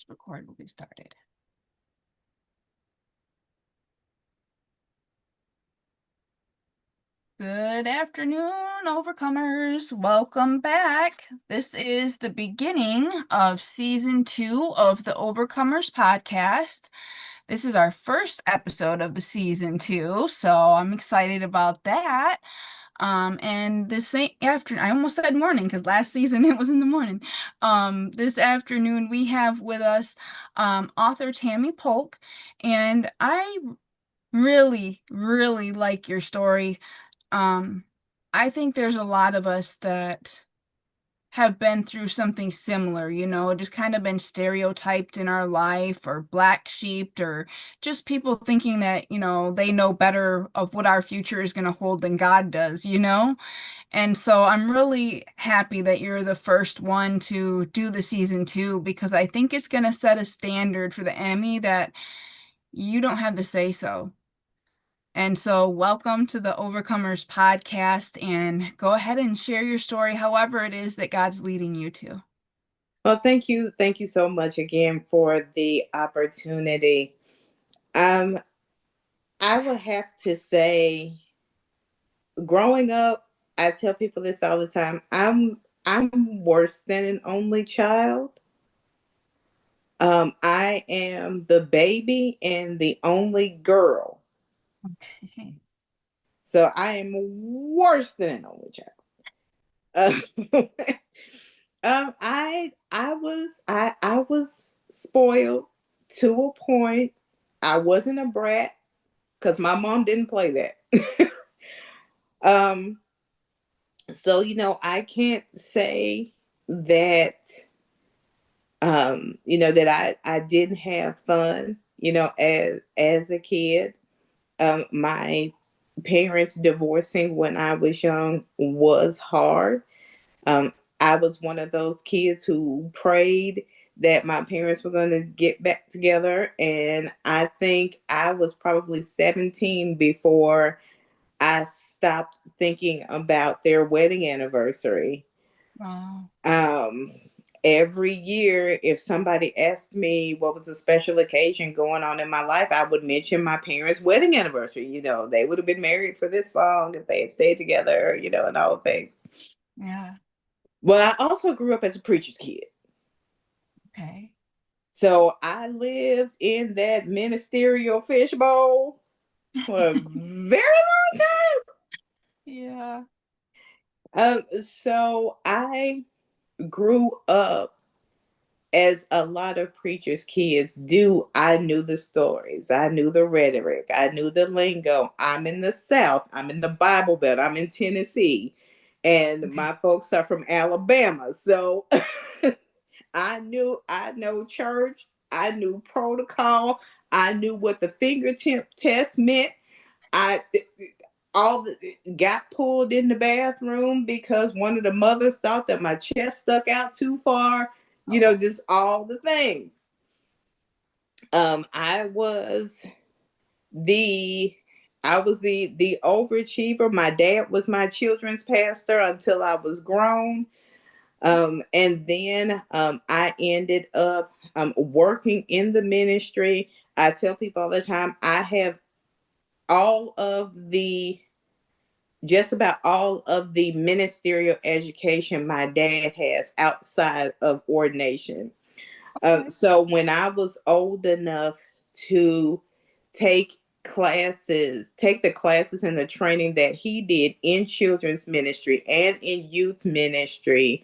Record will be started. Good afternoon, overcomers. Welcome back. This is the beginning of season 2 of the Overcomers podcast. This is our first episode of the season 2, so I'm excited about that. And this afternoon, I almost said morning because last season it was in the morning. This afternoon we have with us author Tammie Polk, and I really, really like your story. Um, I think there's a lot of us that have been through something similar, just kind of been stereotyped in our life or black sheeped or just people thinking that, they know better of what our future is going to hold than God does. And so I'm really happy that you're the first one to do the season 2 because I think it's going to set a standard for the enemy that you don't have to say so. And so, welcome to the Overcomers podcast, and go ahead and share your story, however it is that God's leading you to. Well, thank you. Thank you so much again for the opportunity. Um, I would have to say, growing up, I tell people this all the time. I'm worse than an only child. I am the baby and the only girl. Okay. So I am worse than an only child. I was spoiled to a point. I wasn't a brat because my mom didn't play that. um, so I can't say that that I didn't have fun, as a kid. My parents divorcing when I was young was hard. Um, I was one of those kids who prayed that my parents were going to get back together. And I think I was probably 17 before I stopped thinking about their wedding anniversary. Wow. Um, every year, if somebody asked me what was a special occasion going on in my life, I would mention my parents' wedding anniversary. They would have been married for this long if they had stayed together, and all the things. Yeah. Well, I also grew up as a preacher's kid. Okay. So I lived in that ministerial fishbowl for a very long Yeah. time. So I grew up as a lot of preachers' kids do. I knew the stories, I knew the rhetoric, I knew the lingo. I'm in the South, I'm in the Bible Belt, I'm in Tennessee, and Okay. my folks are from Alabama. So I know church, I knew protocol, I knew what the fingertip test meant. I all the, got pulled in the bathroom because one of the mothers thought that my chest stuck out too far. Oh. Just all the things. I was the the overachiever. My dad was my children's pastor until I was grown. And then I ended up working in the ministry. I tell people all the time, I have all of the just about all of the ministerial education my dad has outside of ordination. Okay. So when I was old enough to take take the classes and the training that he did in children's ministry and in youth ministry,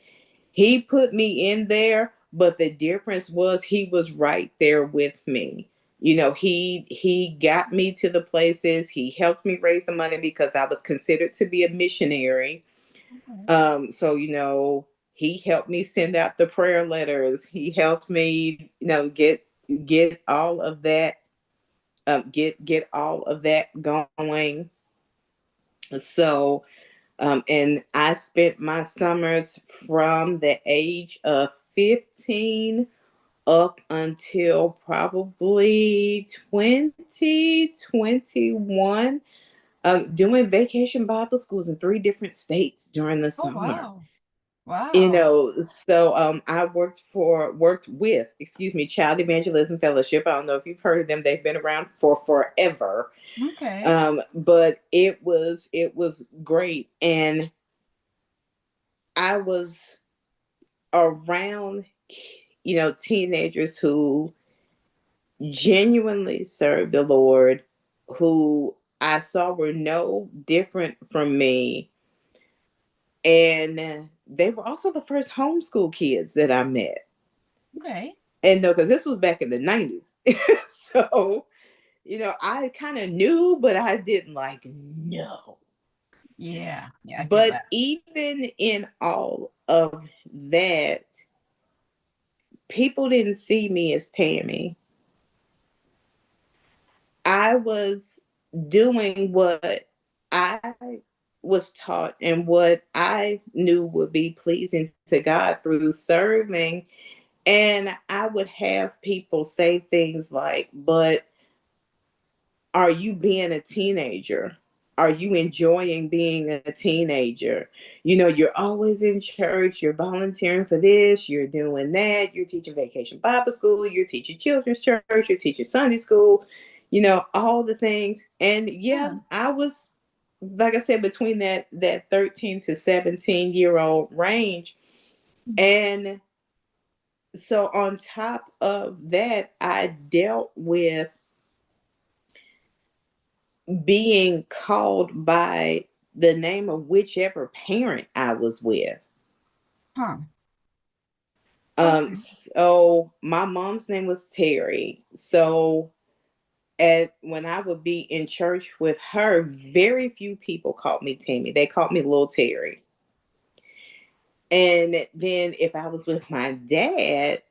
he put me in there, but the difference was he was right there with me. He got me to the places. He helped me raise the money because I was considered to be a missionary. Okay. So he helped me send out the prayer letters. He helped me, get all of that, get all of that going. So and I spent my summers from the age of 15 up until probably 2021, doing vacation Bible schools in 3 different states during the Oh, summer. wow. Wow. So I worked with, excuse me, Child Evangelism Fellowship. I don't know if you've heard of them. They've been around for forever. Okay. But it was great. And I was around, teenagers who genuinely served the Lord, who I saw were no different from me. And they were also the first homeschool kids that I met. Okay. And no, because this was back in the 90s. So, I kind of knew, but I didn't like know. Yeah. Yeah, I feel But that. even in all of that, people didn't see me as Tammie. I was doing what I was taught and what I knew would be pleasing to God through serving. And I would have people say things like, but are you being a teenager? Are you enjoying being a teenager? You're always in church, you're volunteering for this, you're doing that, you're teaching vacation Bible school, you're teaching children's church, you're teaching Sunday school, all the things. And yeah, Yeah. I was, like I said, between that 13 to 17-year-old range. And so on top of that, I dealt with being called by the name of whichever parent I was with. Huh. Okay. So my mom's name was Terry. So when I would be in church with her, very few people called me Tammie. They called me Little Terry. And then if I was with my dad,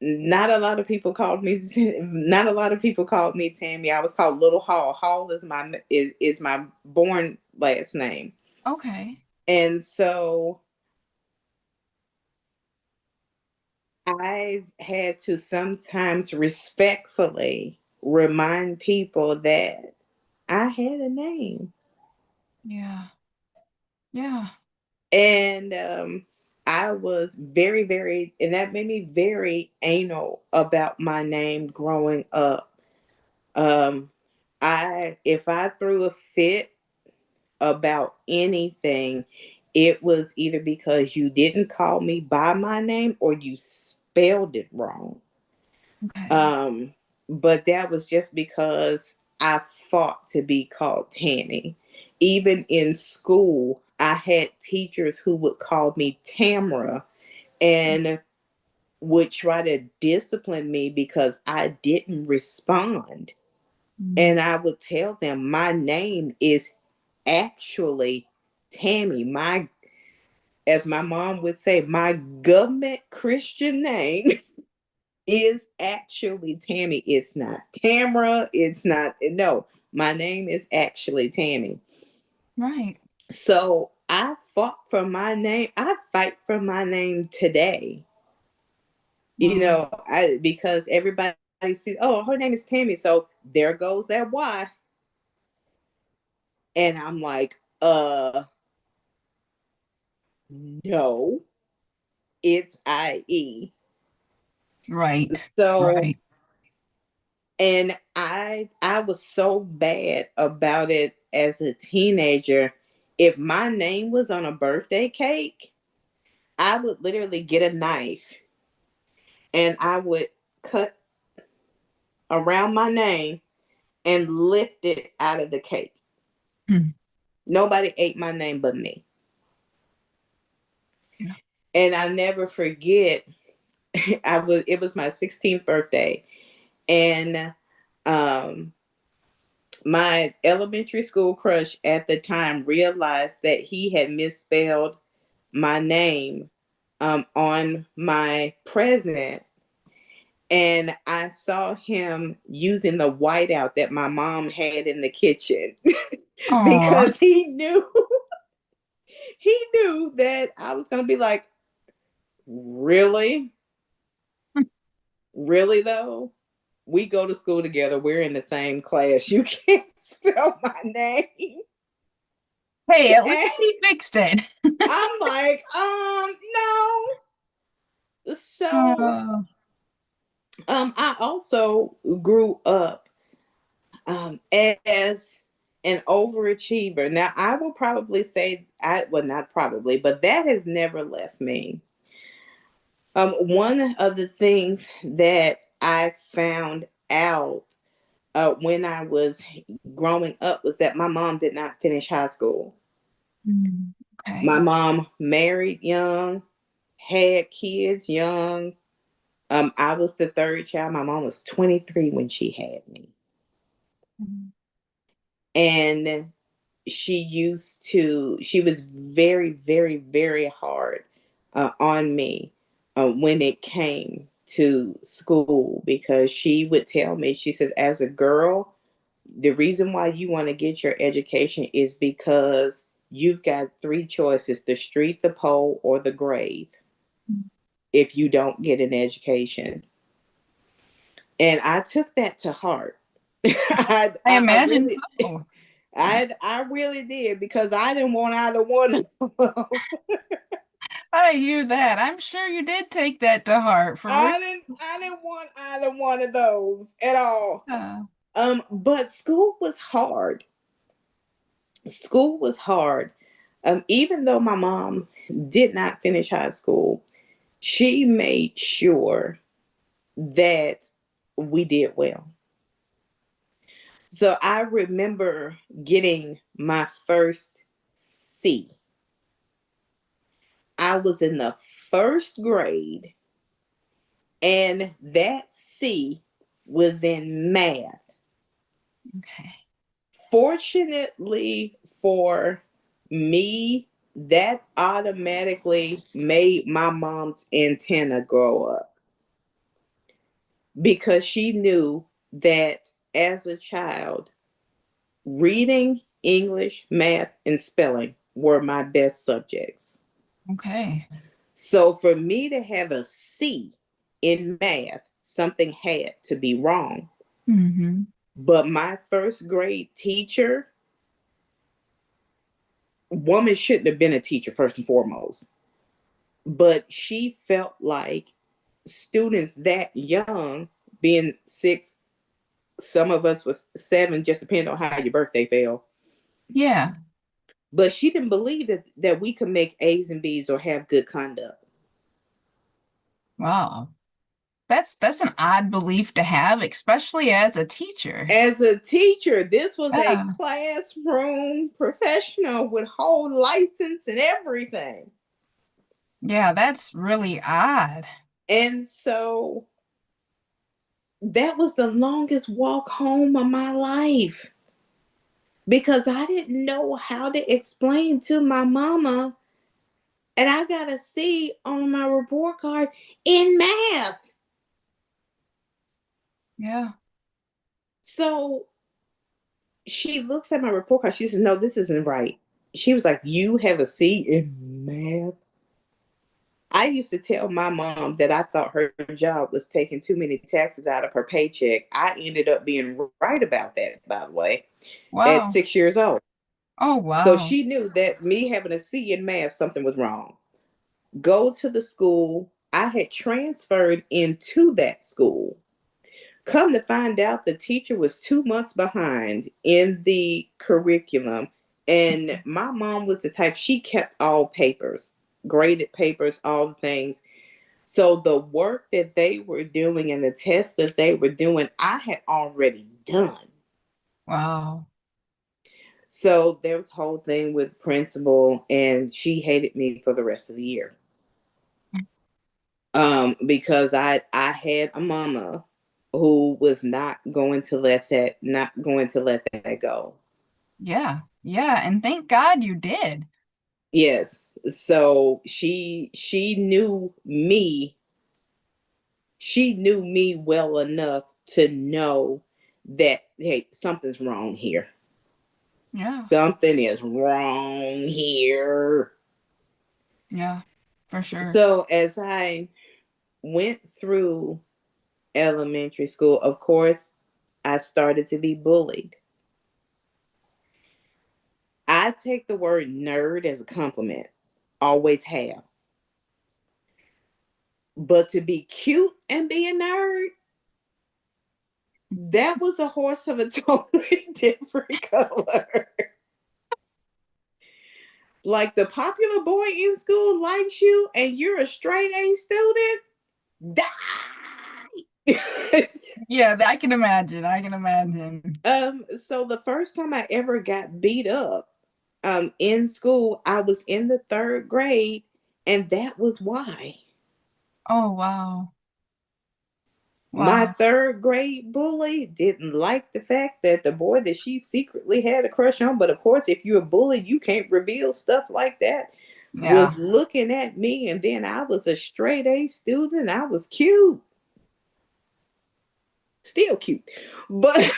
not a lot of people called me not a lot of people called me Tammie. I was called Little Hall. Hall is my born last name. Okay. And so I had to sometimes respectfully remind people that I had a name. Yeah. Yeah. And I was very, very, and that made me very anal about my name growing up. Um, if I threw a fit about anything, it was either because you didn't call me by my name or you spelled it wrong. Okay. Um, but that was just because I fought to be called Tammie. Even in school, I had teachers who would call me Tamra and would try to discipline me because I didn't respond. Mm. And I would tell them my name is actually Tammie. As my mom would say, my government Christian name is actually Tammie. It's not Tamra. It's not, no, my name is actually Tammie. Right. So I fought for my name. I fight for my name today. Wow. Because everybody sees, oh, her name is Tammie. So there goes that Y. And I'm like, no, it's IE. Right. So, Right. and I was so bad about it as a teenager. If my name was on a birthday cake, I would literally get a knife and I would cut around my name and lift it out of the cake. Hmm. Nobody ate my name but me. Yeah. And I never forget, it was my 16th birthday, and um my elementary school crush at the time realized that he had misspelled my name on my present. And I saw him using the whiteout that my mom had in the kitchen Aw. because he knew that I was going to be like, really? Really, though? We go to school together. We're in the same class. You can't spell my name. Hey, at least And he fixed it. I'm like, no. So, Oh. I also grew up as an overachiever. Now, I will probably say, well, not probably, but that has never left me. One of the things that I found out when I was growing up was that my mom did not finish high school. My Okay. mom married young, had kids young. I was the third child. My mom was 23 when she had me. Mm. And she was very, very, very hard on me when it came to school, because she would tell me, she said, as a girl, the reason why you want to get your education is because you've got three choices: the street, the pole, or the grave, if you don't get an education. And I took that to heart. I I imagine really, so. I really did, because I didn't want either one of them. I hear that. I'm sure you did take that to heart for real. I didn't want either one of those at all. Yeah. But school was hard. School was hard. Even though my mom did not finish high school, she made sure that we did well. So I remember getting my first C. I was in the first grade, and that C was in math. Okay. Fortunately for me, that automatically made my mom's antenna grow up, because she knew that as a child, reading, English, math, and spelling were my best subjects. Okay. So for me to have a C in math, something had to be wrong. Mm-hmm. But my first grade teacher, woman shouldn't have been a teacher first and foremost, but she felt like students that young, being 6, some of us was 7, just depending on how your birthday fell. Yeah. But she didn't believe that we could make A's and B's or have good conduct. Wow. That's an odd belief to have, especially as a teacher. As a teacher, this was a Yeah. classroom professional with whole license and everything. Yeah, that's really odd. And so that was the longest walk home of my life, because I didn't know how to explain to my mama. And I got a C on my report card in math. Yeah. So she looks at my report card. She says, "No, this isn't right." She was like, "You have a C in math?" I used to tell my mom that I thought her job was taking too many taxes out of her paycheck. I ended up being right about that, by the way, at Wow. 6 years old. Oh, So wow. she knew that me having a C in math, something was wrong. Go to the school. I had transferred into that school. Come to find out, the teacher was 2 months behind in the curriculum. And my mom was the type, she kept all papers, graded papers, all the things. So the work that they were doing and the tests that they were doing, I had already done. Wow. So there was a whole thing with principal, and she hated me for the rest of the year. Because I had a mama who was not going to let that go. Yeah. Yeah. And thank God you did. Yes. So she knew me. She knew me well enough to know that, hey, something's wrong here. Yeah. Something is wrong here. Yeah. For sure. So as I went through elementary school, of course, I started to be bullied. I I take the word nerd as a compliment. Always have. But to be cute and be a nerd, that was a horse of a totally different color. Like the popular boy in school likes you and you're a straight A student, die. Yeah, I can imagine. I can imagine. So the first time I ever got beat up in school, I was in the third grade, and that was why. Oh, wow. My Wow. third grade bully didn't like the fact that the boy that she secretly had a crush on, but of course, if you're a bully, you can't reveal stuff like that, Yeah. was looking at me. And then I was a straight A student. I was cute, still cute. But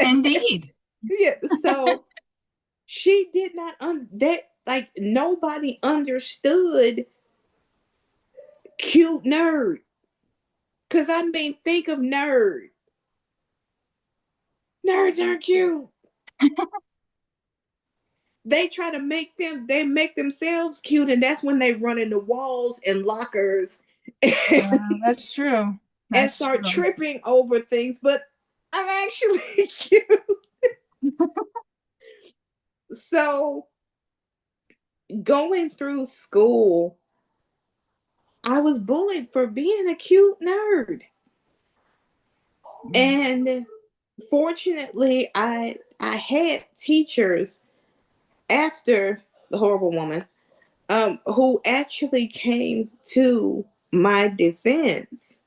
Indeed. yeah, so she did not, that, like, nobody understood cute nerd. Because I mean, think of nerd. Nerds aren't cute. They try to they make themselves cute, and that's when they run into walls and lockers and, Yeah, that's true. and That's start true. tripping over things. But I'm actually cute. So going through school, I was bullied for being a cute nerd. Mm. And fortunately, I had teachers after the horrible woman who actually came to my defense.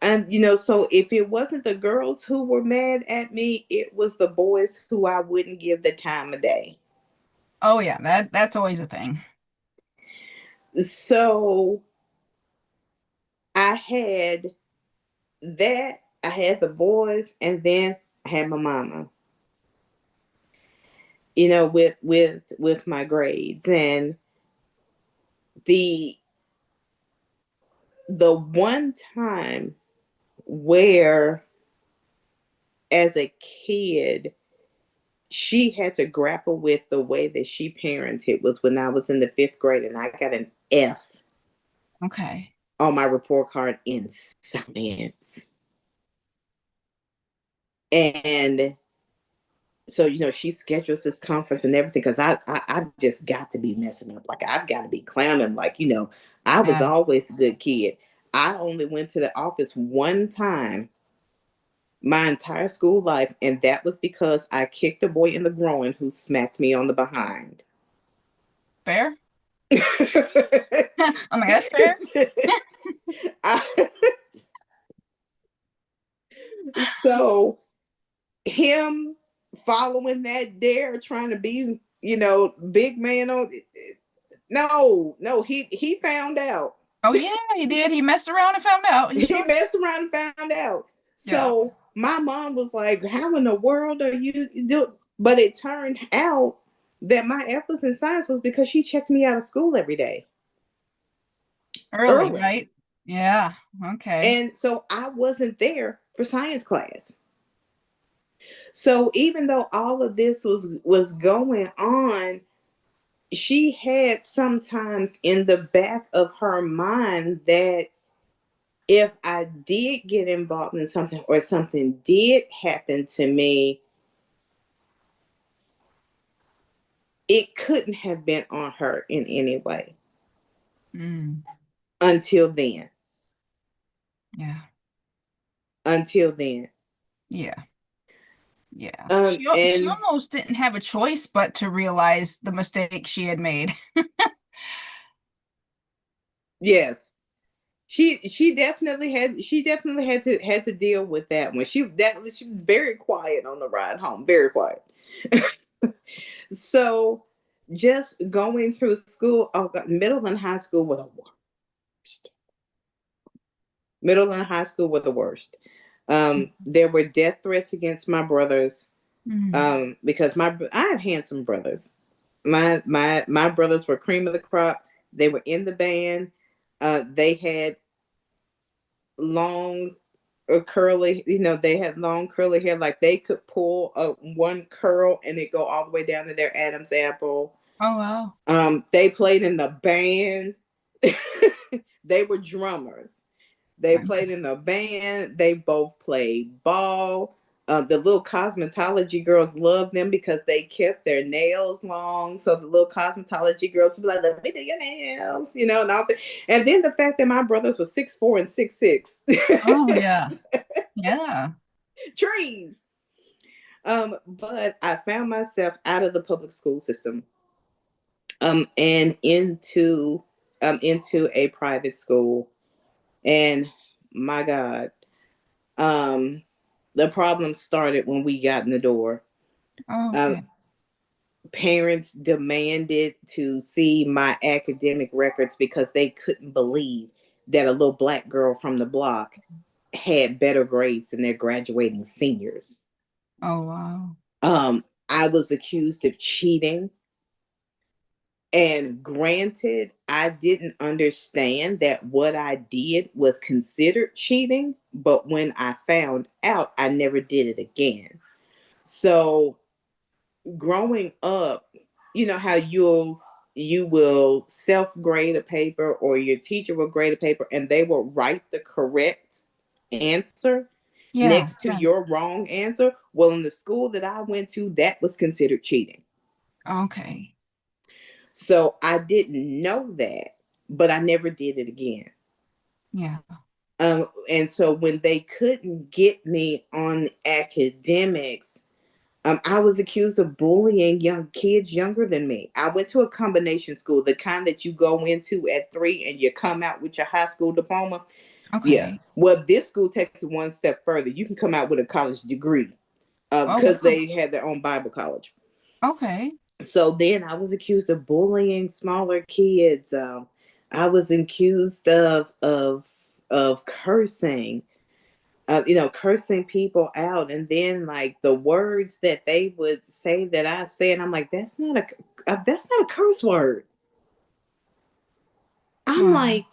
And so if it wasn't the girls who were mad at me, it was the boys who I wouldn't give the time of day. Oh yeah, that's always a thing. So I had I had the boys, and then I had my mama. With my grades, and the the one time where, as a kid, she had to grapple with the way that she parented was when I was in the fifth grade, and I got an F Okay. on my report card in science. And so, she schedules this conference and everything, because I just got to be messing up. Like, I've got to be clowning. Like, I was Yeah. always a good kid. I only went to the office one time my entire school life, and that was because I kicked a boy in the groin who smacked me on the behind. Fair? I'm like, that's fair. I, so him following that dare, trying to be, big man on. No, he found out. Oh yeah, he did. He messed around and found out. He He sure did. messed around and found out. Yeah. So my mom was like, "How in the world are you do?" But it turned out that my F was in science was because she checked me out of school every day Early, early. right? Yeah. Okay. And so I wasn't there for science class. So even though all of this was going on, she had sometimes in the back of her mind that if I did get involved in something, or something did happen to me, it couldn't have been on her in any way Mm. until then. Yeah. Until then. Yeah. Yeah. She And almost didn't have a choice but to realize the mistake she had made. yes, she definitely had to deal with that one. She was very quiet on the ride home, very quiet. So just going through school, oh God, middle and high school were the worst. Middle and high school were the worst. There were death threats against my brothers, Mm. because I have handsome brothers. My brothers were cream of the crop. They were in the band. They had long curly, they had long curly hair, like they could pull one curl and it go all the way down to their Adam's apple. Oh, wow. They played in the band. They were drummers. They played in the band. They both played ball. The little cosmetology girls loved them because they kept their nails long. So the little cosmetology girls would be like, "Let me do your nails," and all that. And then the fact that my brothers were 6'4" and 6'6", Oh, yeah. Yeah. trees. But I found myself out of the public school system, and into a private school, and my God, um, the problem started when we got in the door. Oh, Um, okay. Parents demanded to see my academic records because they couldn't believe that a little black girl from the block had better grades than their graduating seniors. Oh, wow. I was accused of cheating. And granted, I didn't understand that what I did was considered cheating, but when I found out, I never did it again. So growing up, you know how you will self grade a paper, or your teacher will grade a paper and they will write the correct answer Yeah. next to Yeah. your wrong answer. Well, in the school that I went to, that was considered cheating. Okay. So I didn't know that, but I never did it again. Yeah. And so when they couldn't get me on academics, I was accused of bullying young kids younger than me. I went to a combination school, the kind that you go into at 3 and you come out with your high school diploma. Yeah. Okay. Well, this school takes it one step further. You can come out with a college degree, Oh, because wow. they had their own Bible college. Okay. So then I was accused of bullying smaller kids. I was accused of cursing, cursing people out, and then like the words that they would say that I say, and I'm like, that's not a curse word. I'm Wow. like,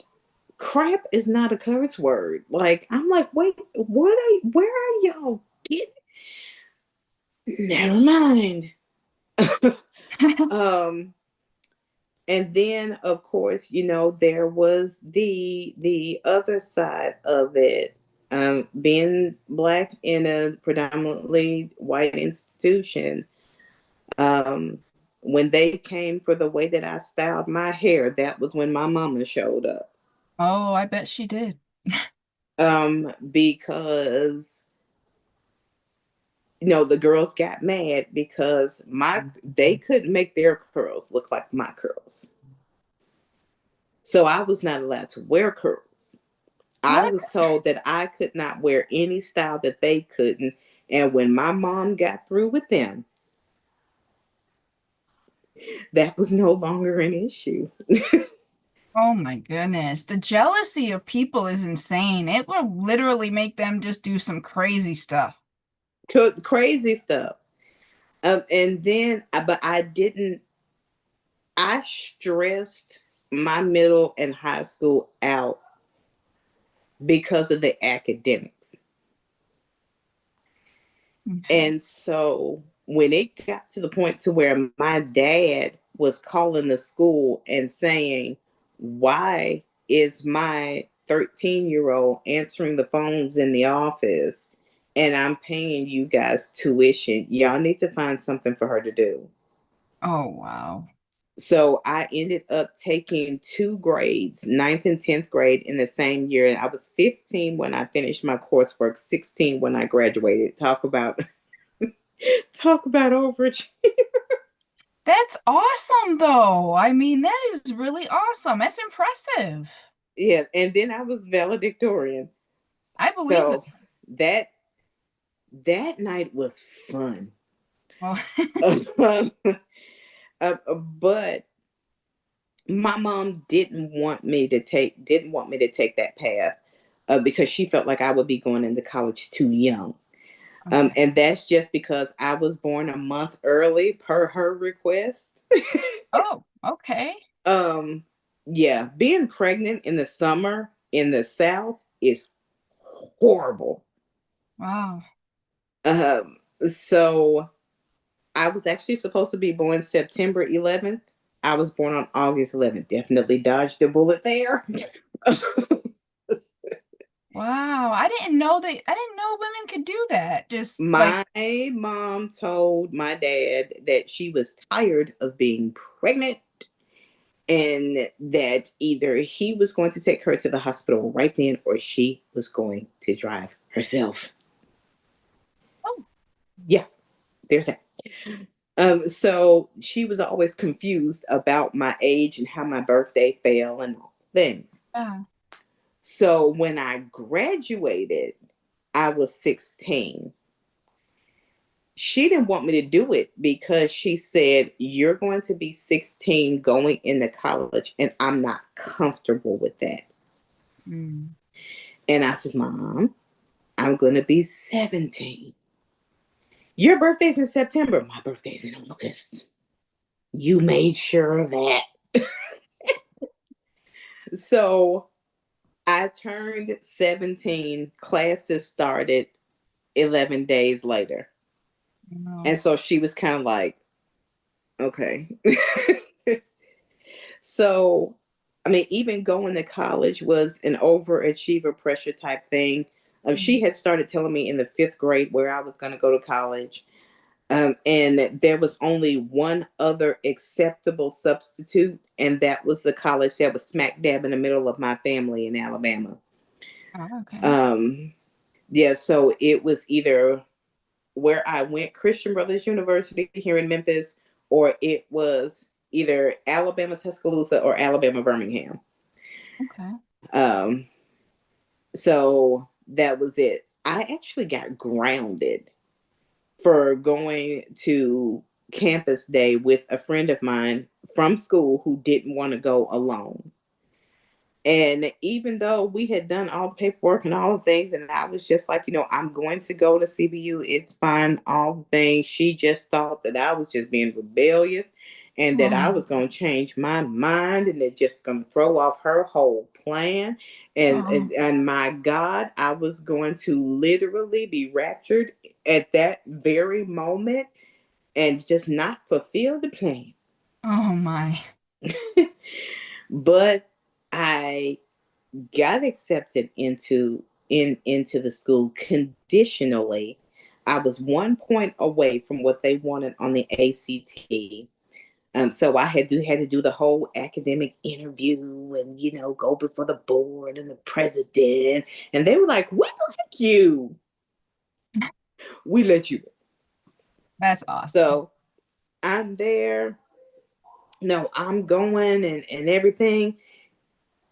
crap is not a curse word. Like, I'm like, wait, where are y'all getting? Never mind. um and then of course, there was the other side of it. Being black in a predominantly white institution, um when they came for the way that I styled my hair, that was when my mama showed up. Oh, I bet she did. Because the girls got mad because they couldn't make their curls look like my curls. So I was not allowed to wear curls. I What? was told that I could not wear any style that they couldn't. And when my mom got through with them, that was no longer an issue. Oh my goodness. The jealousy of people is insane. It will literally make them just do some crazy stuff. Crazy stuff. And then, but I didn't, I stressed my middle and high school out because of the academics. Okay. And so when it got to the point to where my dad was calling the school and saying, "Why is my 13-year-old answering the phones in the office and I'm paying you guys tuition? Y'all need to find something for her to do." Oh, wow. So I ended up taking two grades, ninth and 10th grade, in the same year. And I was 15 when I finished my coursework, 16 when I graduated. Talk about overage. That's awesome, though. I mean, that is really awesome. That's impressive. Yeah, and then I was valedictorian. I believe it. So that that night was fun. Oh, But my mom didn't want me to take that path, because she felt like I would be going into college too young. okay. And that's just because I was born a month early per her request. Oh, okay. um, yeah, being pregnant in the summer in the South is horrible. Wow. So I was actually supposed to be born September 11th. I was born on August 11th. Definitely dodged a bullet there. Wow. I didn't know women could do that. Just like, My mom told my dad that she was tired of being pregnant and that either he was going to take her to the hospital right then or she was going to drive herself. oh, Yeah, there's that. So she was always confused about my age and how my birthday fell and all things. yeah. So when I graduated, I was 16. She didn't want me to do it because she said, "You're going to be 16 going into college, and I'm not comfortable with that." Mm. And I said, "Mom, I'm going to be 17. Your birthday's in September. My birthday's in August. You made sure of that." So I turned 17, classes started 11 days later. No. And so she was kind of like, okay. So, I mean, even going to college was an overachiever pressure type thing. She Mm. had started telling me in the fifth grade where I was going to go to college. And there was only one other acceptable substitute, and that was the college that was smack dab in the middle of my family in Alabama. Oh, okay. Um, yeah, so it was either where I went, Christian Brothers University here in Memphis, or it was either Alabama Tuscaloosa or Alabama Birmingham. Okay. Um, so that was it. I actually got grounded for going to campus day with a friend of mine from school who didn't want to go alone. And even though we had done all the paperwork and all the things, and I was just like, I'm going to go to CBU, it's fine, all the things, she just thought that I was just being rebellious and that I Oh, was going to change my mind and it just going to throw off her whole plan. And, oh, and, and my God, I was going to literally be raptured at that very moment and just not fulfill the plan. oh my. But I got accepted into the school conditionally. I was 1 point away from what they wanted on the ACT. So I had to do the whole academic interview and go before the board and the president, and they were like, "We like you. We let you." That's awesome. So I'm there. No, I'm going and everything.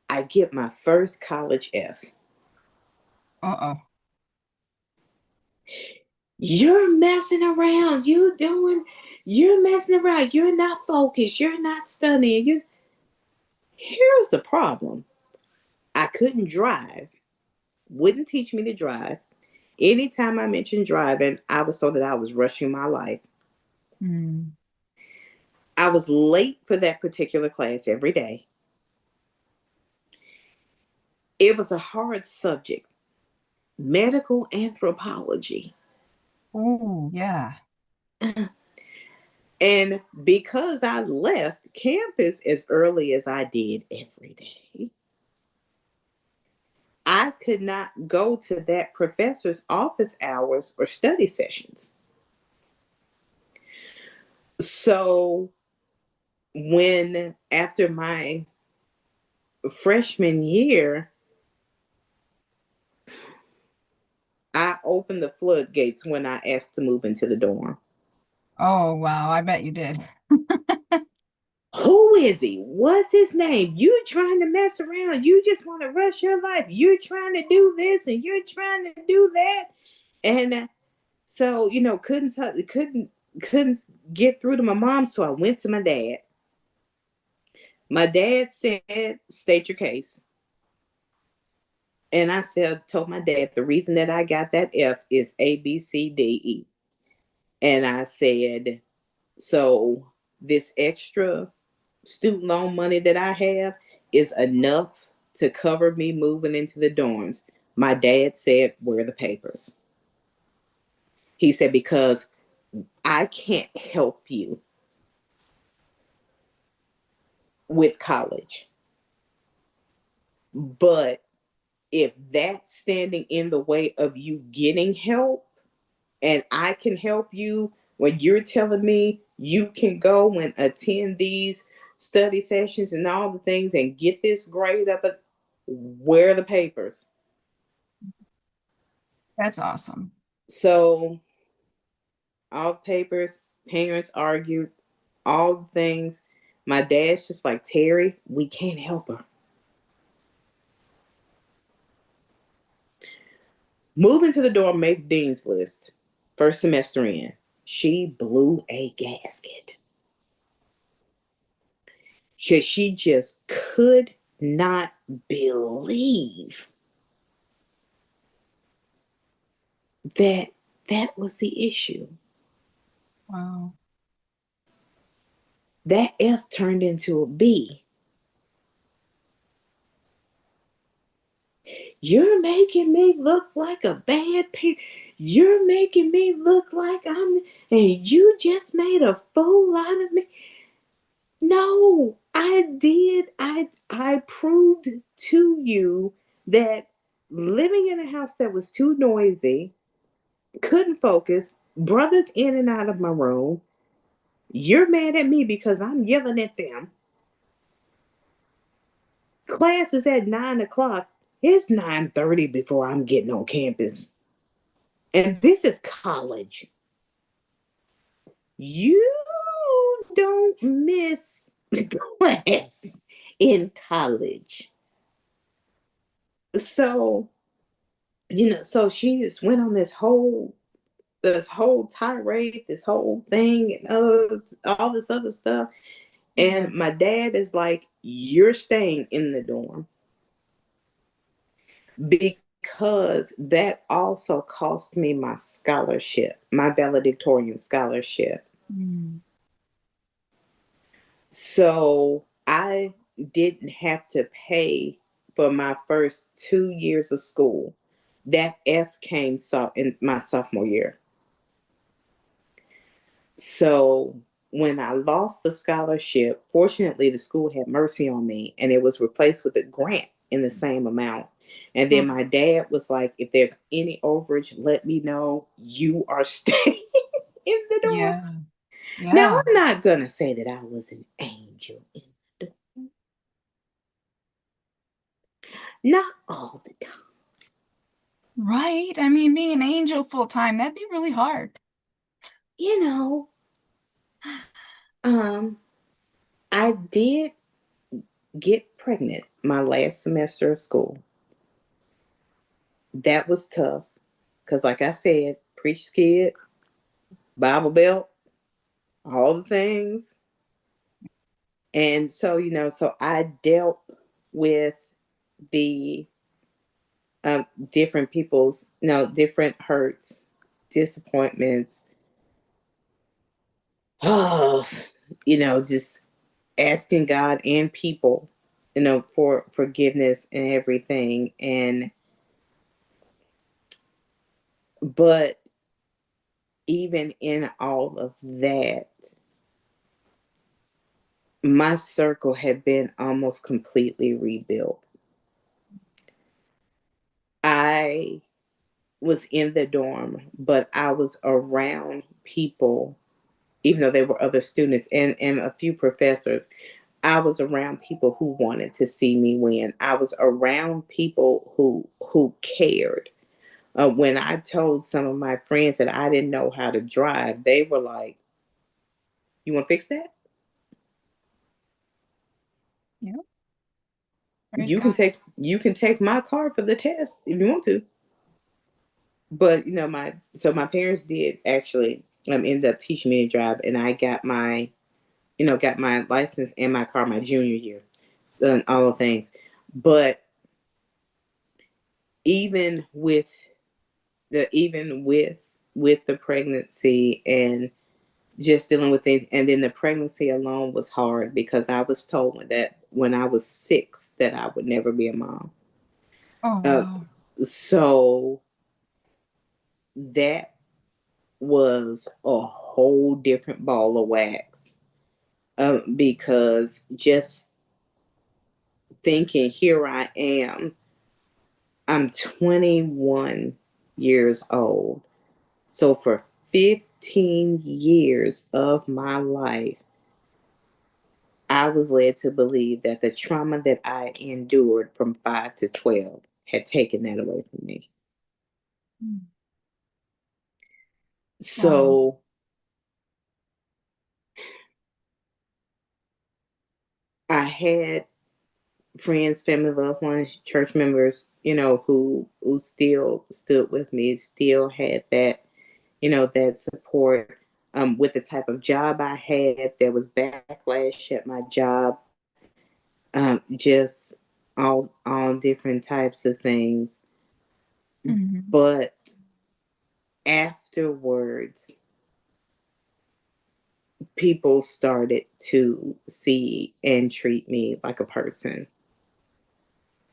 I get my first college F. Uh-oh. You're messing around. You're messing around. You're not focused. You're not studying. Here's the problem. I couldn't drive, wouldn't teach me to drive. Anytime I mentioned driving, I was told that I was rushing my life. Mm. I was late for that particular class every day. It was a hard subject, medical anthropology. Oh, yeah. And because I left campus as early as I did every day, I could not go to that professor's office hours or study sessions. So when after my freshman year, I opened the floodgates when I asked to move into the dorm. Oh, wow. I bet you did. Who is he? What's his name? You trying to mess around. You just want to rush your life. You're trying to do this and you're trying to do that. And so, couldn't get through to my mom. So I went to my dad. My dad said, "State your case." And I told my dad, the reason that I got that F is A, B, C, D, E. And I said, so this extra student loan money that I have is enough to cover me moving into the dorms. My dad said, where are the papers? He said, because I can't help you with college. But if that's standing in the way of you getting help, and I can help you when you're telling me you can go and attend these study sessions and all the things and get this grade up, where are the papers? That's awesome. So all the papers, parents argued, all the things. My dad's just like, Terry, we can't help her. Moving to the dorm, made the dean's list. First semester in, she blew a gasket. Because she just could not believe that that was the issue. Wow. That F turned into a B. You're making me look like a bad parent. You're making me look like and you just made a fool out of me. No, I did. I proved to you that living in a house that was too noisy, couldn't focus, brothers in and out of my room. You're mad at me because I'm yelling at them. Class is at 9 o'clock. It's 9:30 before I'm getting on campus. And this is college. You don't miss class in college. So, so she just went on this whole tirade, this whole thing, and all this other stuff. Yeah. And my dad is like, you're staying in the dorm. Because that also cost me my scholarship, my valedictorian scholarship. Mm. So I didn't have to pay for my first 2 years of school. That F came in my sophomore year. So when I lost the scholarship, fortunately, the school had mercy on me and it was replaced with a grant in the same amount. And then Okay. my dad was like, if there's any overage, let me know. You are staying in the dorm. Yeah. Now, Yeah. I'm not going to say that I was an angel in the dorm. Not all the time. Right. I mean, being an angel full time, that'd be really hard. You know, um, I did get pregnant my last semester of school. That was tough because, like I said, preacher's kid, Bible belt, all the things. And so, so I dealt with the different people's, different hurts, disappointments. Oh, just asking God and people, for forgiveness and everything. But even in all of that, my circle had been almost completely rebuilt. I was in the dorm, but I was around people, even though there were other students and a few professors. I was around people who wanted to see me win. I was around people who cared. When I told some of my friends that I didn't know how to drive, they were like, "You want to fix that? Yeah. Praise You can God. take my car for the test if you want to." But my parents did actually end up teaching me to drive, and I got my license and my car my junior year, and all the things. But even with the pregnancy and just dealing with things, and then the pregnancy alone was hard because I was told that when I was 6 that I would never be a mom. Oh, Uh, wow. so that was a whole different ball of wax. Because just thinking, here I am, I'm 21 years old. So for 15 years of my life, I was led to believe that the trauma that I endured from 5 to 12 had taken that away from me. Mm. Wow. So I had friends, family, loved ones, church members, who still stood with me, still had that, that support. With the type of job I had, there was backlash at my job, just all different types of things. Mhm. But afterwards, people started to see and treat me like a person.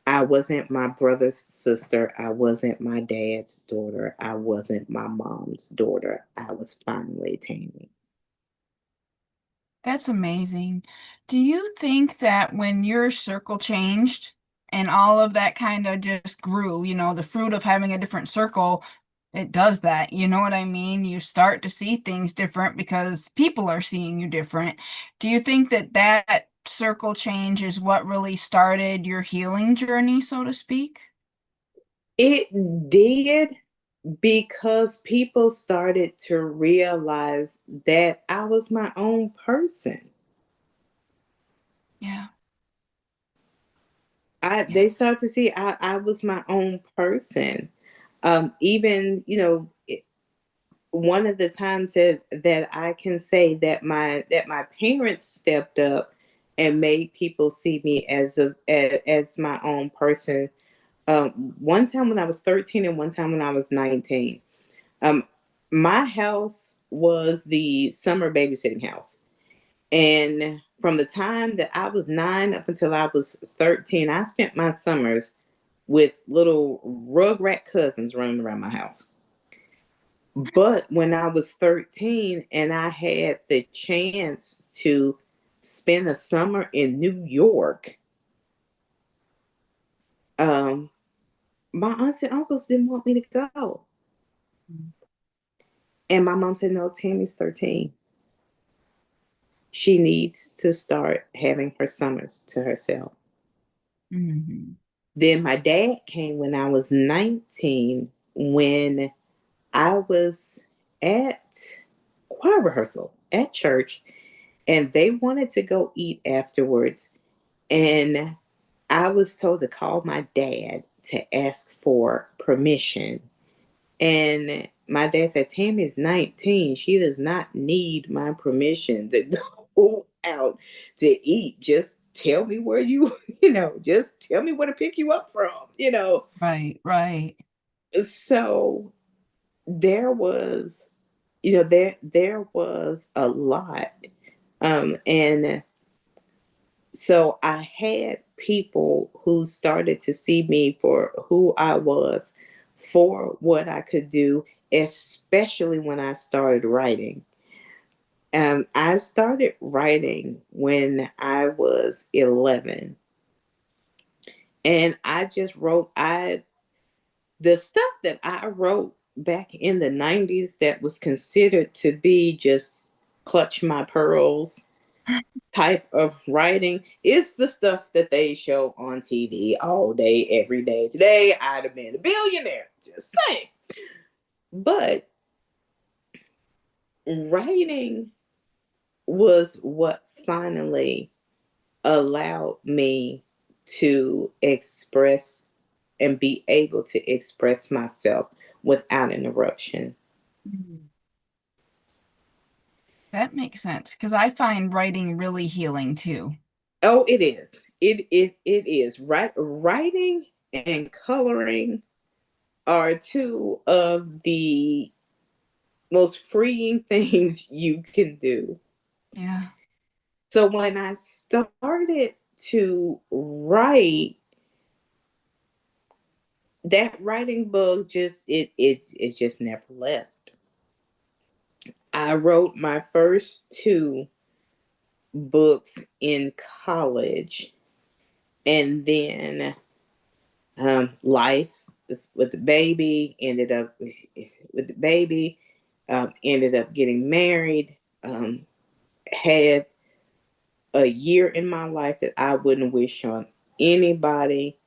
I wasn't my brother's sister. I wasn't my dad's daughter. I wasn't my mom's daughter. I was finally Tammie. That's amazing. Do you think that when your circle changed and all of that kind of just grew, the fruit of having a different circle, it does that. You know what I mean? You start to see things different because people are seeing you different. Do you think that that circle change is what really started your healing journey, so to speak? It did, because people started to realize that I was my own person. Yeah, They yeah. started to see I was my own person. Even, one of the times that I can say that my parents stepped up and made people see me as my own person. One time when I was 13 and one time when I was 19. Um, my house was the summer babysitting house. And from the time that I was 9 up until I was 13, I spent my summers with little rugrat cousins running around my house. But when I was 13 and I had the chance to spend a summer in New York, um, my aunts and uncles didn't want me to go. And my mom said, no, Tammie's 13. She needs to start having her summers to herself. Mhm. Then my dad came when I was 19, when I was at choir rehearsal at church, and they wanted to go eat afterwards. And I was told to call my dad to ask for permission. And my dad said, Tammie is 19. She does not need my permission to go out to eat. Just tell me where just tell me where to pick you up from. Right, right. So there was, there was a lot. And so I had people who started to see me for who I was, for what I could do, especially when I started writing. I started writing when I was 11. And I just wrote, the stuff that I wrote back in the 90s that was considered to be just clutch my pearls type of writing is the stuff that they show on TV all day, every day. Today, I'd have been a billionaire, just saying. But writing was what finally allowed me to express and be able to express myself without interruption. Mhm. That makes sense because I find writing really healing too. Oh, it is. It is. Writing and coloring are two of the most freeing things you can do. Yeah. So when I started to write, that writing bug just it just never left. I wrote my first two books in college, and then life with the baby ended up with the baby, ended up getting married, had a year in my life that I wouldn't wish on anybody.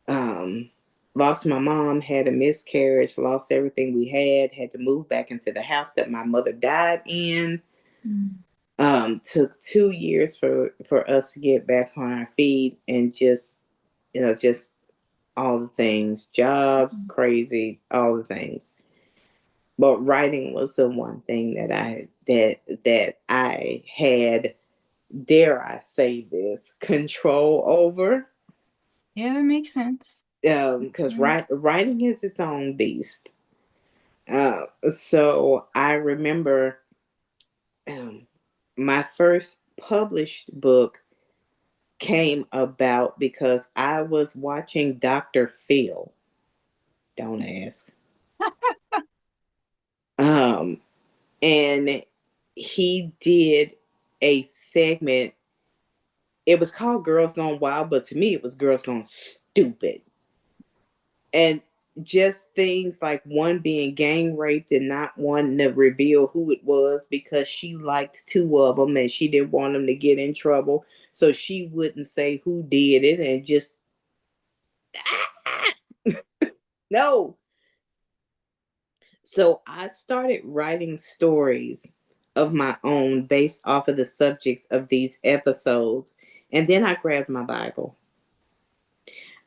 Um, Lost my mom, had a miscarriage, lost everything we had to move back into the house that my mother died in. Mm. Took 2 years for us to get back on our feet, and just just all the things, jobs, crazy, all the things. But writing was the one thing that I had, dare I say this, control over. Yeah, that makes sense. Because writing is its own beast. So I remember um, my first published book came about because I was watching Dr. Phil. Don't ask. Um, and he did a segment. It was called Girls Gone Wild, but to me, it was Girls Gone Stupid. And just things like one being gang raped and not wanting to reveal who it was because she liked two of them and she didn't want them to get in trouble. So she wouldn't say who did it, and just, no. So I started writing stories of my own based off of the subjects of these episodes. And then I grabbed my Bible.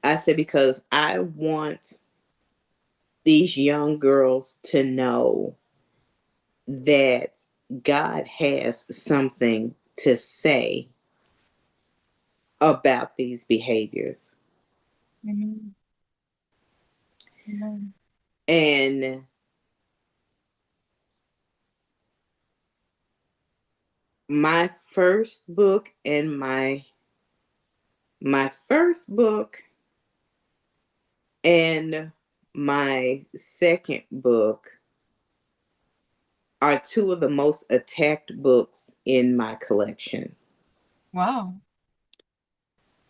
I said, because I want these young girls to know that God has something to say about these behaviors. Amen. Amen. And my first book and my first book and my second book are two of the most attacked books in my collection. Wow.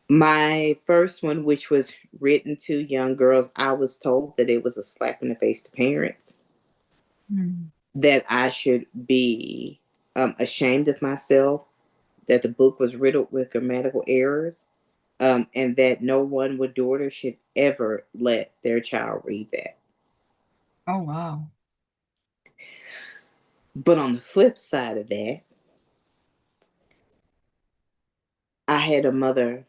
My first one, which was written to young girls, I was told that it was a slap in the face to parents, Mm. that I should be ashamed of myself, that the book was riddled with grammatical errors, and that no one with daughter should ever let their child read that. Oh, wow. But on the flip side of that, I had a mother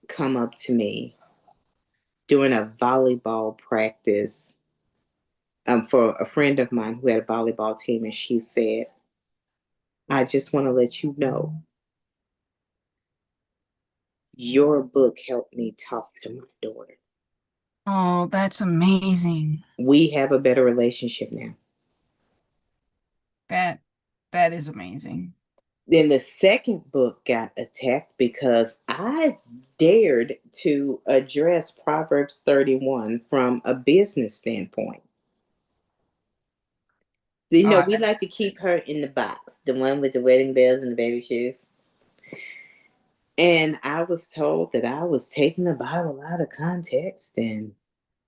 come up to me during a volleyball practice, for a friend of mine who had a volleyball team, and she said, I just want to let you know your book helped me talk to my daughter. Oh, that's amazing. We have a better relationship now. That that is amazing. Then the second book got attacked because I dared to address Proverbs 31 from a business standpoint. So, Oh, we like to keep her in the box, the one with the wedding bells and the baby shoes. And I was told that I was taking the Bible out of context, and,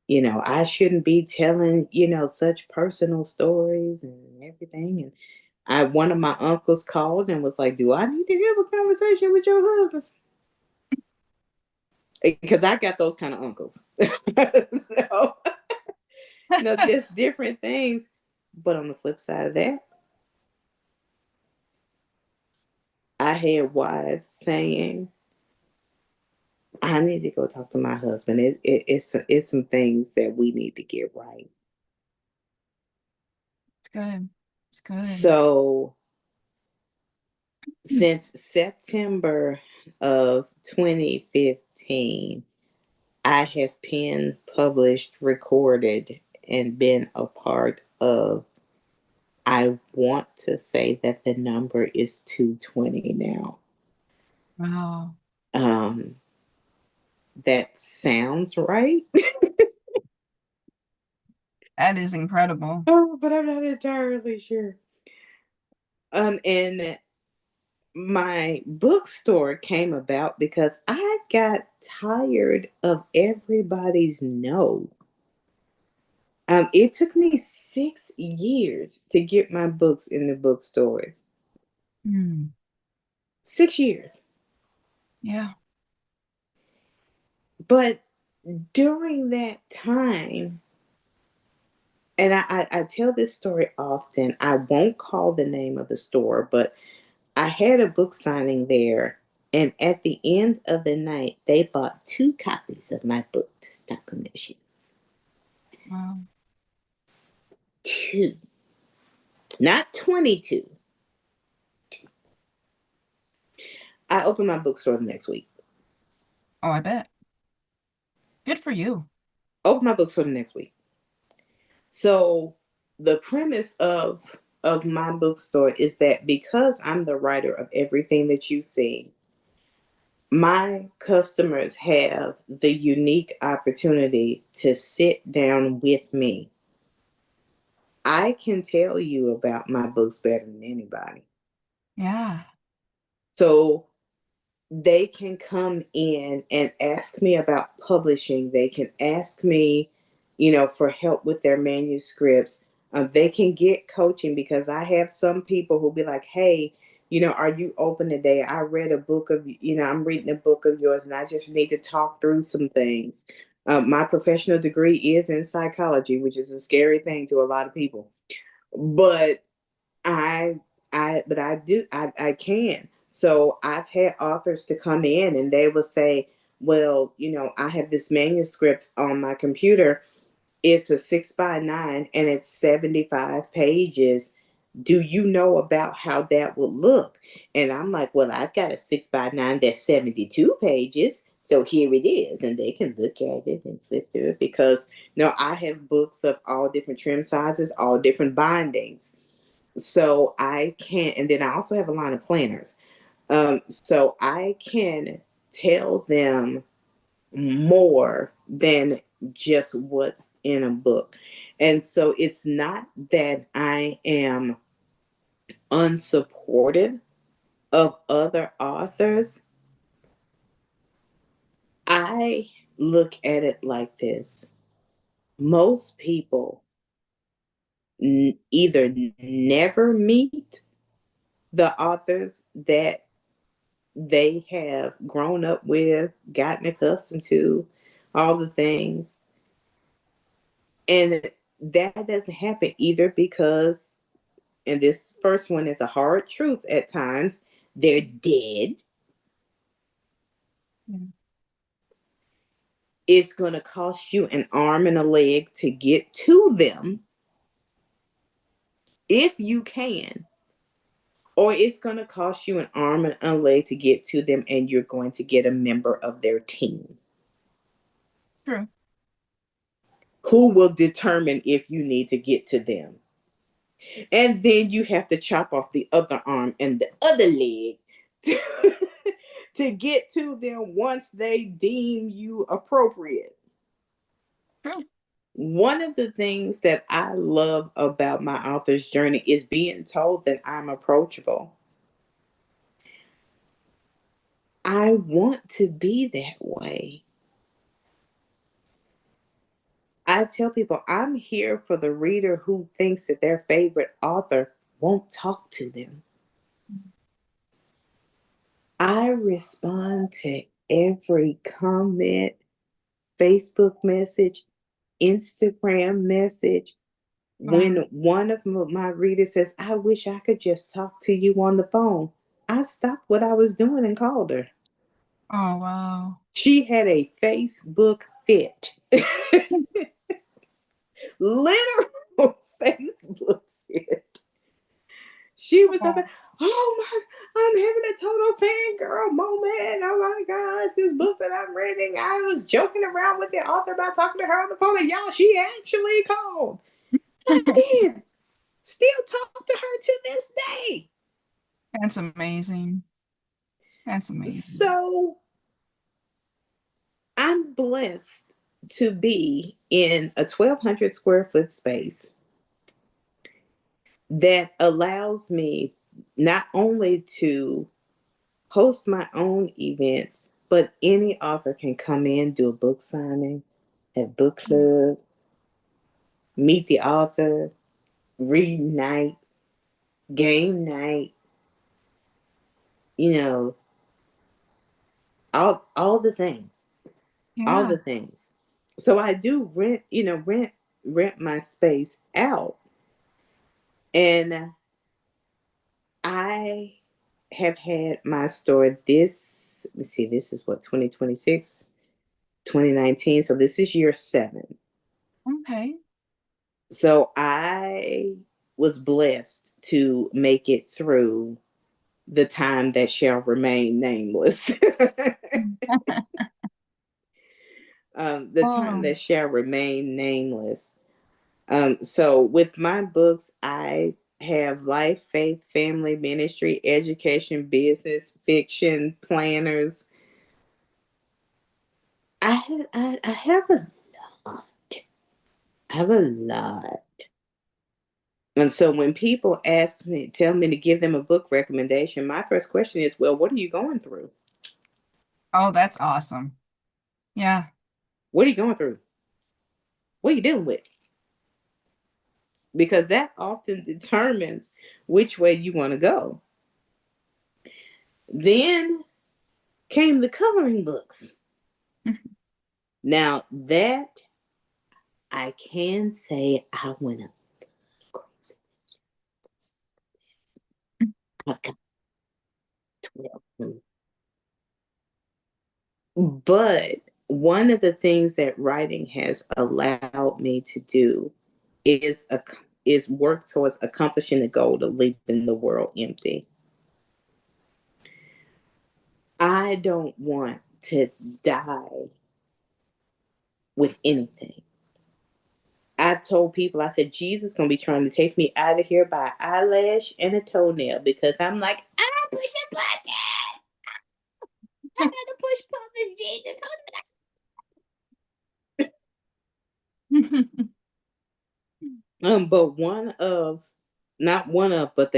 I shouldn't be telling, such personal stories and everything. And one of my uncles called and was like, "Do I need to have a conversation with your husband?" Because I got those kind of uncles. So, just different things. But on the flip side of that, I had wives saying, I need to go talk to my husband. It's some things that we need to get right. it's good. It's good. So since September of 2015, I have penned, published, recorded, and been a part of, I want to say that the number is 220 now. Wow. Um, that sounds right. That is incredible. Oh, but I'm not entirely sure. And my bookstore came about because I got tired of everybody's no. It took me 6 years to get my books in the bookstores. Mm. 6 years. Yeah. But during that time, and I tell this story often, I won't call the name of the store, but I had a book signing there. And at the end of the night, they bought 2 copies of my book to stock on their shelves. Wow. Two, not 22. I opened my bookstore the next week. Oh, I bet. Good for you. Opened my bookstore the next week. So the premise of my bookstore is that because I'm the writer of everything that you see, my customers have the unique opportunity to sit down with me. I can tell you about my books better than anybody. Yeah. So they can come in and ask me about publishing. They can ask me, for help with their manuscripts. They can get coaching because I have some people who'll be like, hey, are you open today? I read a book of, I'm reading a book of yours and I just need to talk through some things. My professional degree is in psychology, which is a scary thing to a lot of people. But I I can. So I've had authors to come in and they will say, well, I have this manuscript on my computer. It's a 6x9 and it's 75 pages. Do you know about how that would look? And I'm like, well, I've got a 6x9 that's 72 pages. So here it is. And they can look at it and flip through it because I have books of all different trim sizes, all different bindings. So I can, and then I also have a line of planners. So I can tell them more than just what's in a book. And so it's not that I am unsupportive of other authors. I look at it like this. Most people either never meet the authors that they have grown up with, gotten accustomed to, all the things. And that doesn't happen either because, and this first one is a hard truth at times, they're dead. Mm. It's going to cost you an arm and a leg to get to them if you can. Or it's going to cost you an arm and a leg to get to them, and you're going to get a member of their team True. who will determine if you need to get to them. And then you have to chop off the other arm and the other leg to, to get to them once they deem you appropriate. True. One of the things that I love about my author's journey is being told that I'm approachable. I want to be that way. I tell people I'm here for the reader who thinks that their favorite author won't talk to them. I respond to every comment, Facebook message, Instagram message. When Wow. one of my readers says, I wish I could just talk to you on the phone, I stopped what I was doing and called her. Oh, wow. She had a Facebook fit. Literal Facebook fit. She was up, Oh, oh my, I'm having a total fangirl moment. Oh my gosh, this book that I'm reading. I was joking around with the author about talking to her on the phone, and y'all, she actually called. I did. Still talk to her to this day. that's amazing. That's amazing. So I'm blessed to be in a 1,200 square foot space that allows me. not only to host my own events, but any author can come in, do a book signing at book club, meet the author, read night, game night, you know, all the things, all Yeah. the things. So I do rent, rent my space out, and I have had my store this, let me see, this is what, 2026, 2019. So this is year 7. Okay. So I was blessed to make it through the time that shall remain nameless. The time Oh, that shall remain nameless. So with my books, I have life, faith, family, ministry, education, business, fiction, planners. I have a lot. I have a lot. And so when people ask me, tell me to give them a book recommendation, my first question is, well, what are you going through? oh, that's awesome. Yeah. What are you going through? What are you dealing with? Because that often determines which way you want to go. Then came the coloring books. Now that I can say I went up crazy. I've got 12 of them. But one of the things that writing has allowed me to do is work towards accomplishing the goal of leaving the world empty. I don't want to die with anything. I told people, I said, Jesus is going to be trying to take me out of here by eyelash and a toenail because I'm like, I push a button. I got to push buttons, Jesus. But not one of, but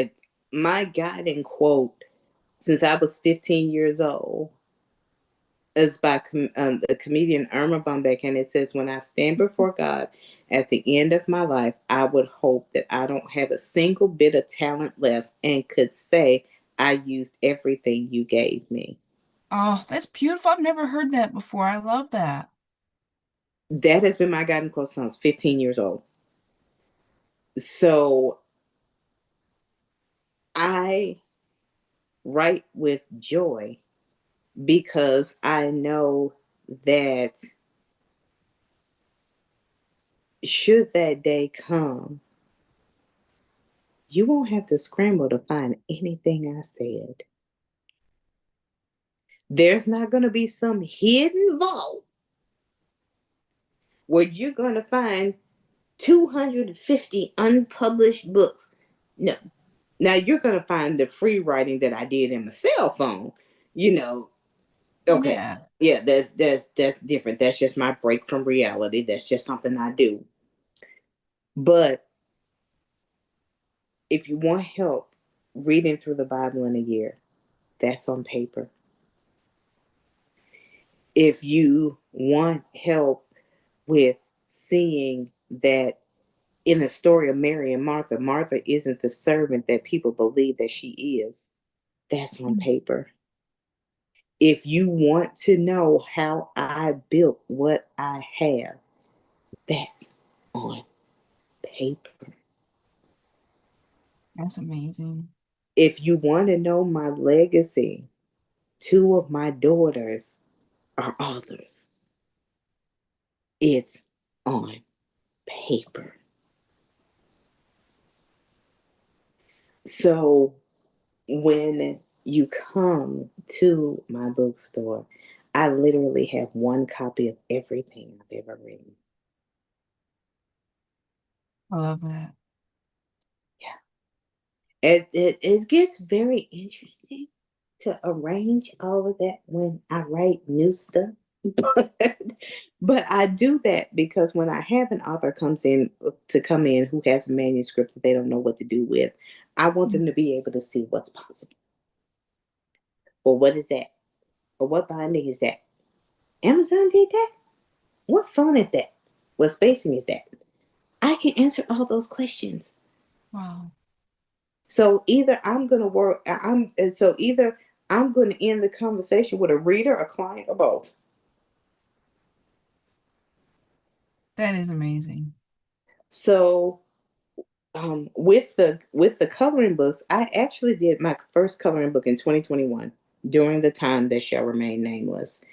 my guiding quote since I was 15 years old is by the comedian Irma Bumbeck, and it says, "When I stand before God at the end of my life, I would hope that I don't have a single bit of talent left and could say I used everything you gave me." Oh, that's beautiful. I've never heard that before. I love that. That has been my guiding quote since I was 15 years old. So I write with joy because I know that should that day come, you won't have to scramble to find anything I said. There's not going to be some hidden vault where you're going to find 250 unpublished books. No. Now you're going to find the free writing that I did in my cell phone. You know, okay. Yeah. Yeah, that's different. That's just my break from reality. That's just something I do. But if you want help reading through the Bible in a year, that's on paper. If you want help with seeing that in the story of Mary and Martha, Martha isn't the servant that people believe that she is, that's on paper. If you want to know how I built what I have, that's on paper. That's amazing. If you want to know my legacy, 2 of my daughters are authors. It's on paper. So when you come to my bookstore, I literally have one copy of everything I've ever written. I love that. Yeah. It gets very interesting to arrange all of that when I write new stuff. But I do that because when I have an author comes in to come in who has a manuscript that they don't know what to do with, I want them to be able to see what's possible. Well, what is that? Or what binding is that? Amazon did that? What phone is that? What spacing is that? I can answer all those questions. Wow. So either I'm gonna work. Either I'm going to end the conversation with a reader, a client, or both. That is amazing. So with the coloring books, I actually did my first coloring book in 2021 during the time that shall remain nameless.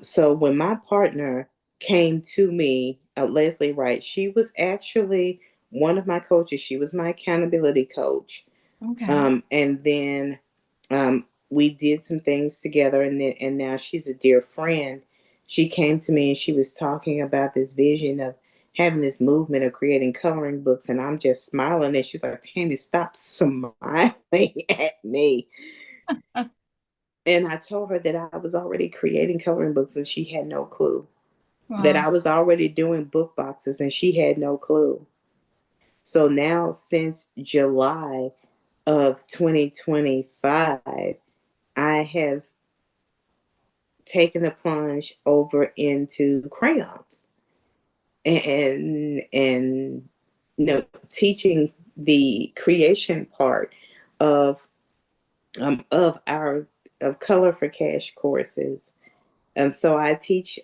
So when my partner came to me, Leslie Wright, she was actually one of my coaches. She was my accountability coach. Okay. And then we did some things together, and now she's a dear friend. She came to me and she was talking about this vision of having this movement of creating coloring books, and I'm just smiling, and she's like, "Tammie, stop smiling at me." And I told her that I was already creating coloring books, and she had no clue. That Wow. I was already doing book boxes, and she had no clue. So now, since July of 2025, I have taken the plunge over into crayons and teaching the creation part of our of color for cash courses. So I teach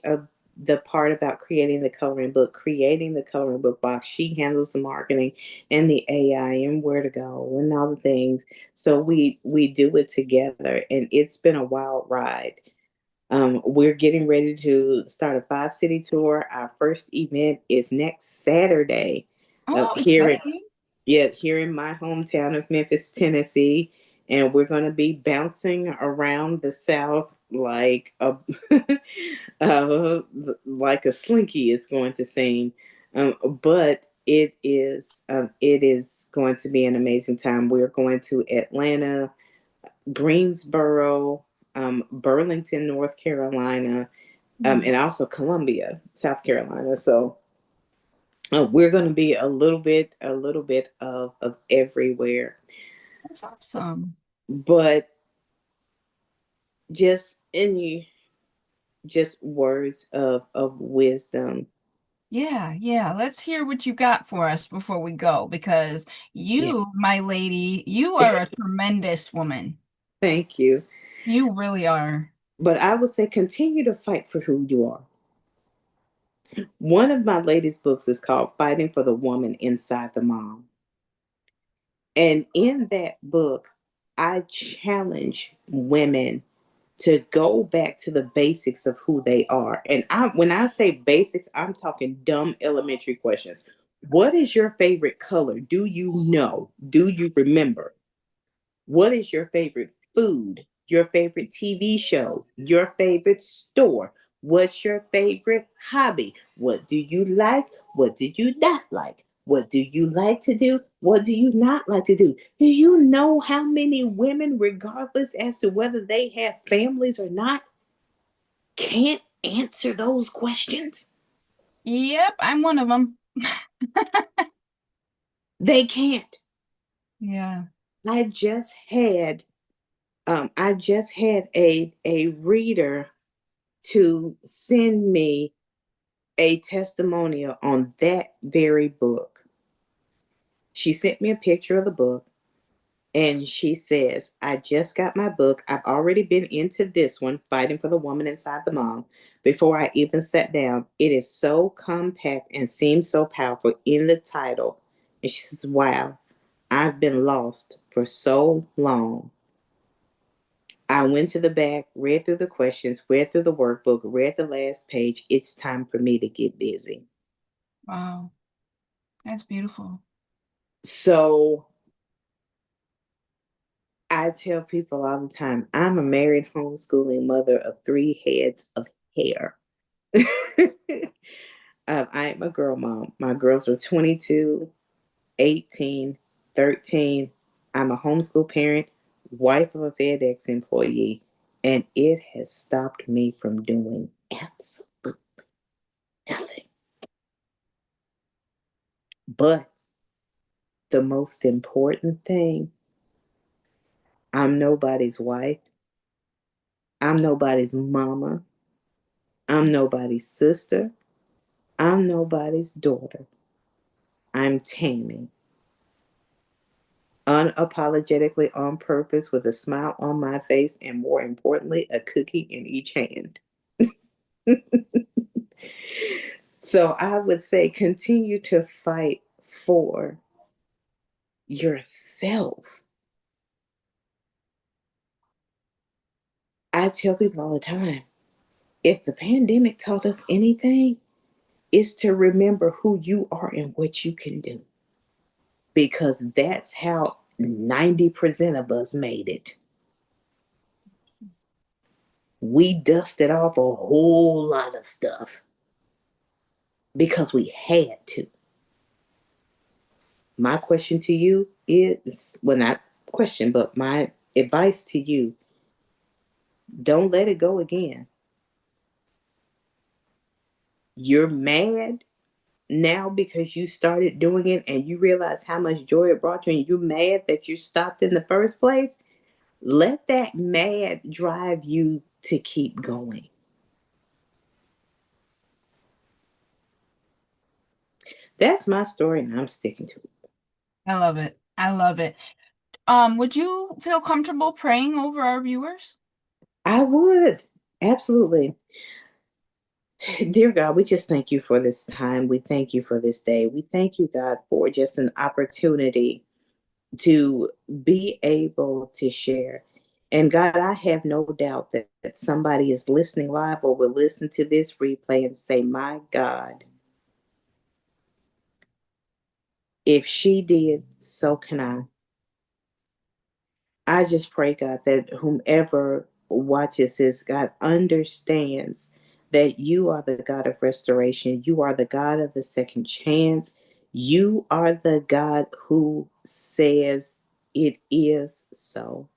the part about creating the coloring book box. She handles the marketing and the AI and where to go and all the things. So we do it together, and it's been a wild ride. We're getting ready to start a 5 city tour. Our first event is next Saturday, Oh, here in exciting. here in my hometown of Memphis, Tennessee, and we're going to be bouncing around the South uh, like a slinky is going to seem. But it is going to be an amazing time. We're going to Atlanta, Greensboro, Burlington, North Carolina, Mm, and also Columbia, South Carolina. So we're going to be a little bit of everywhere. that's awesome. But just any just words of wisdom. Yeah, yeah. Let's hear what you got for us before we go, because Yeah, you, my lady, you are a tremendous woman. thank you. You really are. But I would say continue to fight for who you are. One of my latest books is called Fighting for the Woman Inside the Mom. And in that book, I challenge women to go back to the basics of who they are. And when I say basics, I'm talking dumb elementary questions. What is your favorite color? Do you know? Do you remember? What is your favorite food? Your favorite TV show? Your favorite store? What's your favorite hobby? What do you like? What do you not like? What do you like to do? What do you not like to do? Do you know how many women, regardless as to whether they have families or not, can't answer those questions? Yep, I'm one of them. They can't. Yeah. I just had a reader to send me a testimonial on that very book. She sent me a picture of the book, and she says, "I just got my book. I've already been into this one, Fighting for the Woman Inside the Mom, before I even sat down. It is so compact and seems so powerful in the title." And she says, "Wow, I've been lost for so long." I went to the back, read through the questions, read through the workbook, read the last page. It's time for me to get busy. Wow. That's beautiful. So I tell people all the time, I'm a married homeschooling mother of 3 heads of hair. I am a girl mom. My girls are 22, 18, 13. I'm a homeschool parent, wife of a FedEx employee, and it has stopped me from doing absolutely nothing. But the most important thing, I'm nobody's wife. I'm nobody's mama. I'm nobody's sister. I'm nobody's daughter. I'm Tammie. Unapologetically on purpose with a smile on my face and more importantly, a cookie in each hand. So I would say continue to fight for yourself. I tell people all the time, if the pandemic taught us anything, it's to remember who you are and what you can do. Because that's how 90% of us made it. We dusted off a whole lot of stuff because we had to. My question to you is, well, not question, but my advice to you, don't let it go again. You're mad now because you started doing it and you realize how much joy it brought you, and you're mad that you stopped in the first place. Let that mad drive you to keep going. That's my story, and I'm sticking to it. I love it. I love it. Would you feel comfortable praying over our viewers? I would. Absolutely. Dear God, we just thank you for this time. We thank you for this day. We thank you, God, for just an opportunity to be able to share. And God, I have no doubt that somebody is listening live or will listen to this replay and say, my God, if she did, so can I. I just pray, God, that whomever watches this, God, understands that you are the God of restoration. You are the God of the second chance. You are the God who says it is so.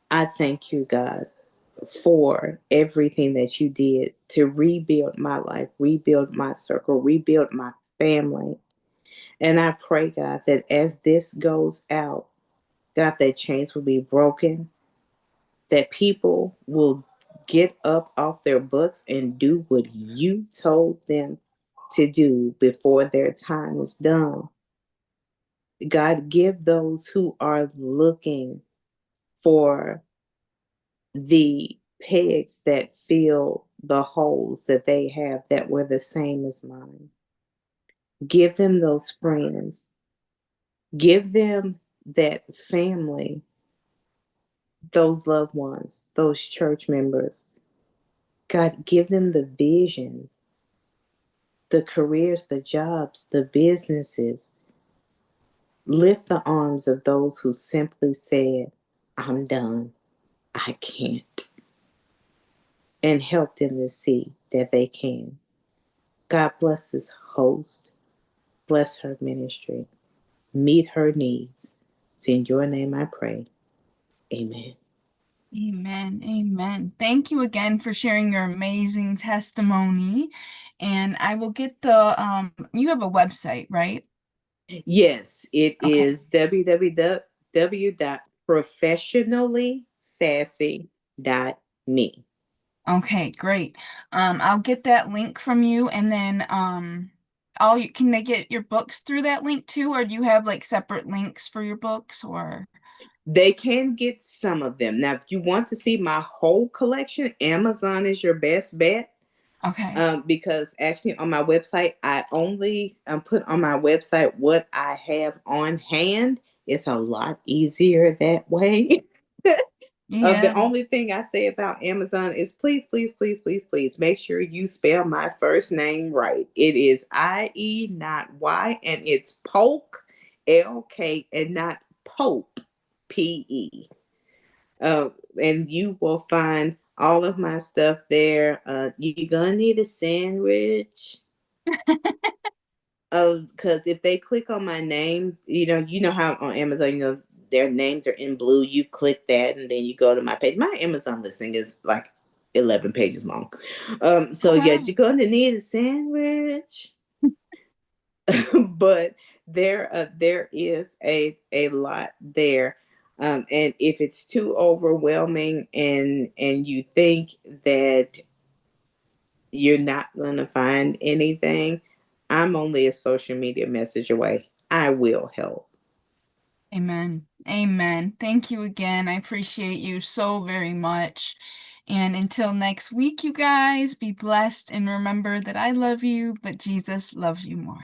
I thank you, God, for everything that you did to rebuild my life, rebuild my circle, rebuild my family. And I pray, God, that as this goes out, God, that chains will be broken, that people will get up off their butts and do what you told them to do before their time is done. God, give those who are looking for the pegs that fill the holes that they have that were the same as mine. Give them those friends. Give them that family, those loved ones, those church members. God, give them the visions, the careers, the jobs, the businesses. Lift the arms of those who simply said, I'm done. I can't. And help them to see that they can. God bless this host. Bless her ministry. Meet her needs. It's in your name I pray. Amen. Amen. Amen. Thank you again for sharing your amazing testimony. And I will get you have a website, right? Yes, it Okay. is www.professionallysassy.me. Okay, great. I'll get that link from you and then all you can they get your books through that link too, or do you have like separate links for your books or They can get some of them. Now, if you want to see my whole collection, Amazon is your best bet. okay. Because actually on my website, I only put on my website what I have on hand. It's a lot easier that way. The Yeah. only thing I say about Amazon is please, please, please, please, please make sure you spell my first name right. It is IE, not Y, and it's Polk, LK, and not Pope, PE. And you will find all of my stuff there. You're gonna need a sandwich. Because if they click on my name, you know how on Amazon, their names are in blue. You click that, and then you go to my page. My Amazon listing is like 11 pages long. So Oh, yeah, wow. you're gonna need a sandwich. But there is a lot there. And if it's too overwhelming and you think that you're not going to find anything, I'm only a social media message away. I will help. Amen. Amen. Thank you again. I appreciate you so very much. And until next week, you guys, be blessed and remember that I love you, but Jesus loves you more.